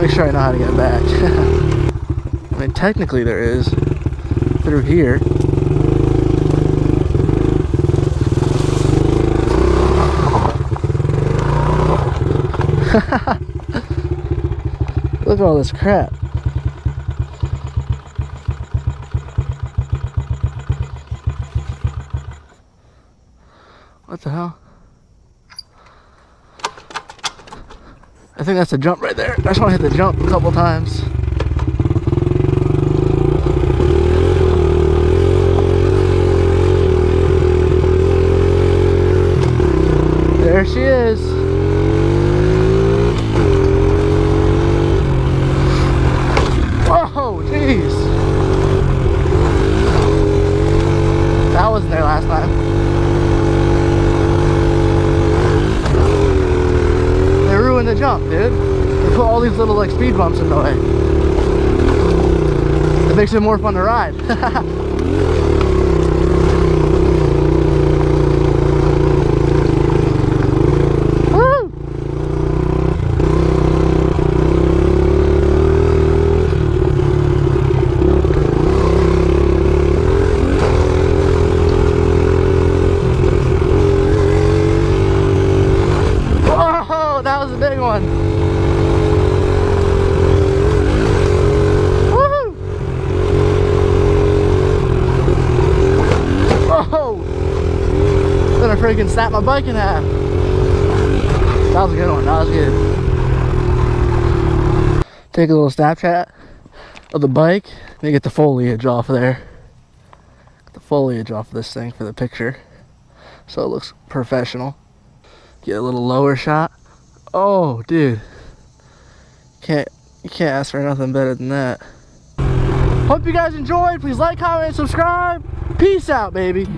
Make sure I know how to get back. I mean, technically there is through here. Look at all this crap. What the hell? I think that's a jump right there. I just want to hit the jump a couple times. There she is. Whoa, jeez. That wasn't there last time. They ruined the jump, dude. They put all these little like speed bumps in the way. It makes it more fun to ride. That was a big one. Woohoo! Whoa! Gonna freaking snap my bike in half. That was a good one. That was good. Take a little Snapchat of the bike. Let me get the foliage off of there. Get the foliage off of this thing for the picture, so it looks professional. Get a little lower shot. Oh, dude. You can't ask for nothing better than that. Hope you guys enjoyed. Please like, comment, and subscribe. Peace out, baby.